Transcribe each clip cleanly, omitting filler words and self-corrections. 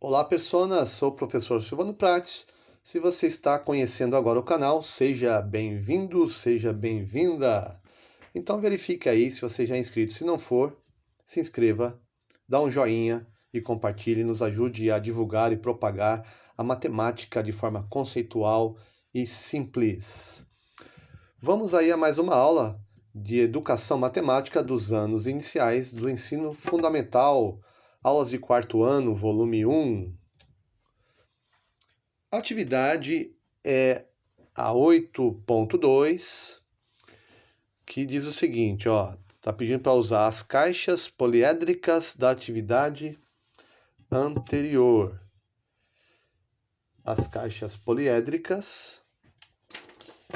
Olá, personas! Sou o professor Silvano Prates. Se você está conhecendo agora o canal, seja bem-vindo, seja bem-vinda. Então verifique aí se você já é inscrito. Se não for, se inscreva, dá um joinha e compartilhe, nos ajude a divulgar e propagar a matemática de forma conceitual e simples. Vamos aí a mais uma aula de educação matemática dos anos iniciais do ensino fundamental, aulas de quarto ano, volume 1. A atividade é a 8.2, que diz o seguinte, ó, tá pedindo para usar as caixas poliédricas da atividade anterior. As caixas poliédricas,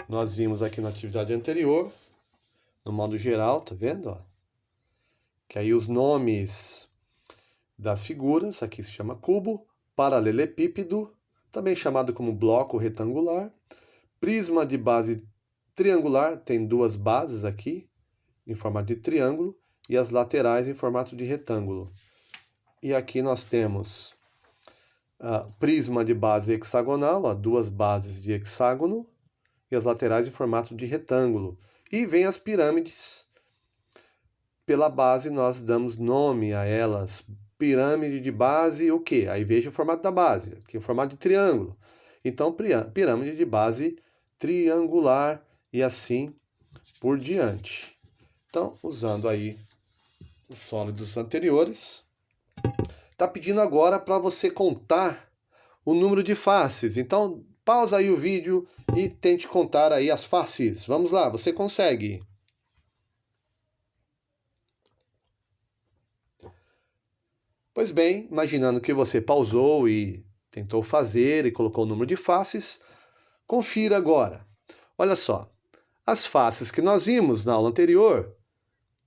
nós vimos aqui na atividade anterior, no modo geral, tá vendo? Ó? Que aí os nomes das figuras, aqui se chama cubo, paralelepípedo, também chamado como bloco retangular, prisma de base triangular, tem duas bases aqui, em formato de triângulo, e as laterais em formato de retângulo. E aqui nós temos prisma de base hexagonal, duas bases de hexágono, e as laterais em formato de retângulo. E vem as pirâmides. Pela base nós damos nome a elas. Pirâmide de base o quê? Aí veja o formato da base, aqui é o formato de triângulo. Então, pirâmide de base triangular e assim por diante. Então, usando aí os sólidos anteriores, está pedindo agora para você contar o número de faces. Então, pausa aí o vídeo e tente contar aí as faces. Vamos lá, você consegue. Pois bem, imaginando que você pausou e tentou fazer e colocou o número de faces, confira agora. Olha só, as faces que nós vimos na aula anterior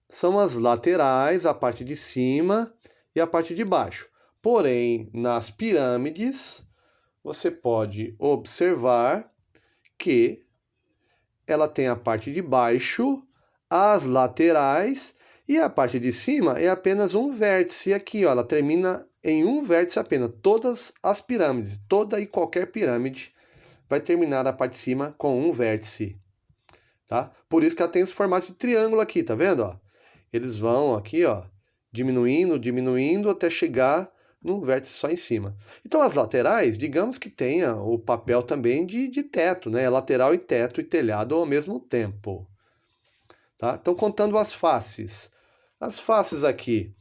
são as laterais, a parte de cima e a parte de baixo. Porém, nas pirâmides, você pode observar que ela tem a parte de baixo, as laterais e a parte de cima é apenas um vértice aqui, ó, ela termina em um vértice apenas. Todas as pirâmides, toda e qualquer pirâmide vai terminar a parte de cima com um vértice, tá? Por isso que ela tem esse formato de triângulo aqui, tá vendo, ó? Eles vão aqui, ó, diminuindo, diminuindo até chegar num vértice só em cima. Então as laterais, digamos que tenha o papel também de teto, né? Lateral e teto e telhado ao mesmo tempo. Tá? Então contando as faces. As faces aqui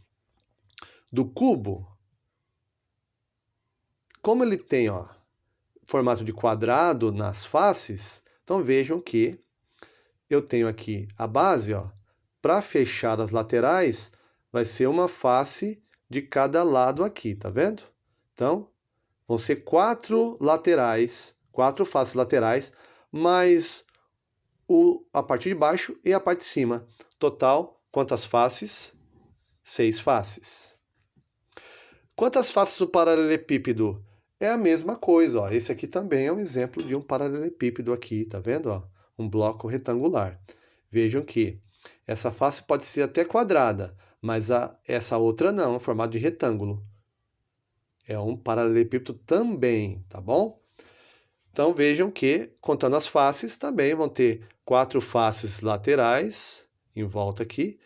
do cubo, como ele tem, ó, formato de quadrado nas faces, então vejam que eu tenho aqui a base, ó, para fechar as laterais, vai ser uma face de cada lado aqui, tá vendo? Então, vão ser quatro laterais, quatro faces laterais, mais a parte de baixo e a parte de cima. Total, quantas faces? 6 faces. Quantas faces do paralelepípedo? É a mesma coisa, ó. Esse aqui também é um exemplo de um paralelepípedo aqui, tá vendo? Ó? Um bloco retangular. Vejam que essa face pode ser até quadrada, mas essa outra não, é um formato de retângulo. É um paralelepípedo também, tá bom? Então vejam que, contando as faces, também vão ter 4 faces laterais, em volta aqui,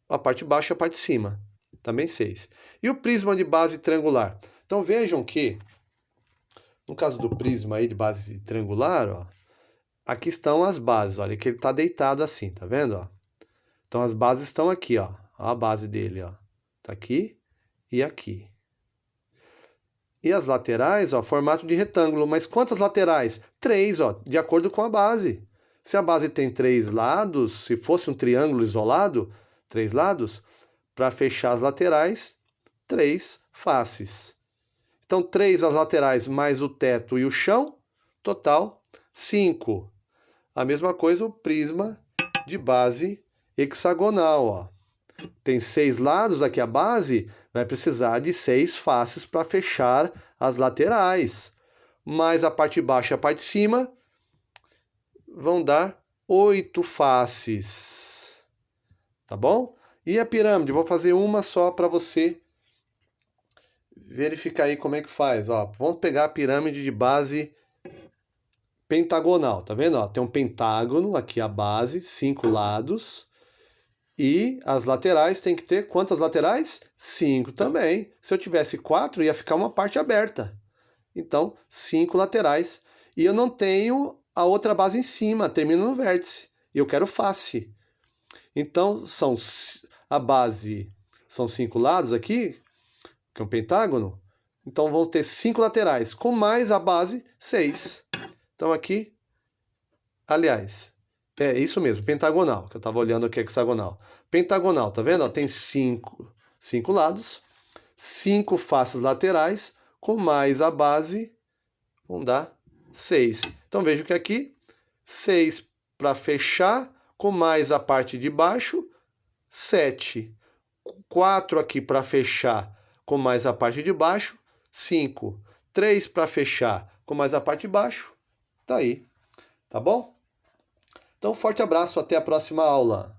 a parte de baixo e a parte de cima, também 6. E o prisma de base triangular? Então vejam que, no caso do prisma aí de base triangular, ó, aqui estão as bases, olha que ele está deitado assim, tá vendo? Ó? Então as bases estão aqui, ó, a base dele, ó, tá aqui e aqui. E as laterais, ó, formato de retângulo. Mas quantas laterais? 3, ó, de acordo com a base. Se a base tem 3 lados, se fosse um triângulo isolado, 3 lados, para fechar as laterais, 3 faces. Então, 3 as laterais mais o teto e o chão, total 5. A mesma coisa o prisma de base hexagonal, ó. Tem 6 lados aqui a base, vai precisar de 6 faces para fechar as laterais. Mas a parte de baixo e a parte de cima vão dar 8 faces. Tá bom? E a pirâmide? Vou fazer uma só para você verificar aí como é que faz. Ó, vamos pegar a pirâmide de base pentagonal, tá vendo? Ó, tem um pentágono aqui a base, 5 lados. E as laterais tem que ter quantas laterais? 5 também. Se eu tivesse 4, ia ficar uma parte aberta. Então, 5 laterais. E eu não tenho a outra base em cima, termina no vértice. E eu quero face. Então, a base são 5 lados aqui, que é um pentágono. Então, vão ter 5 laterais, com mais a base, 6. Então, aqui, aliás, é isso mesmo, pentagonal, que eu estava olhando aqui, hexagonal. Pentagonal, tá vendo? Ó, tem 5 lados, 5 faces laterais, com mais a base, vão dar 6. Então, vejo que aqui, 6 para fechar, com mais a parte de baixo, 7. 4 aqui para fechar, com mais a parte de baixo, 5. 3 para fechar, com mais a parte de baixo, tá aí. Tá bom? Então, forte abraço, até a próxima aula.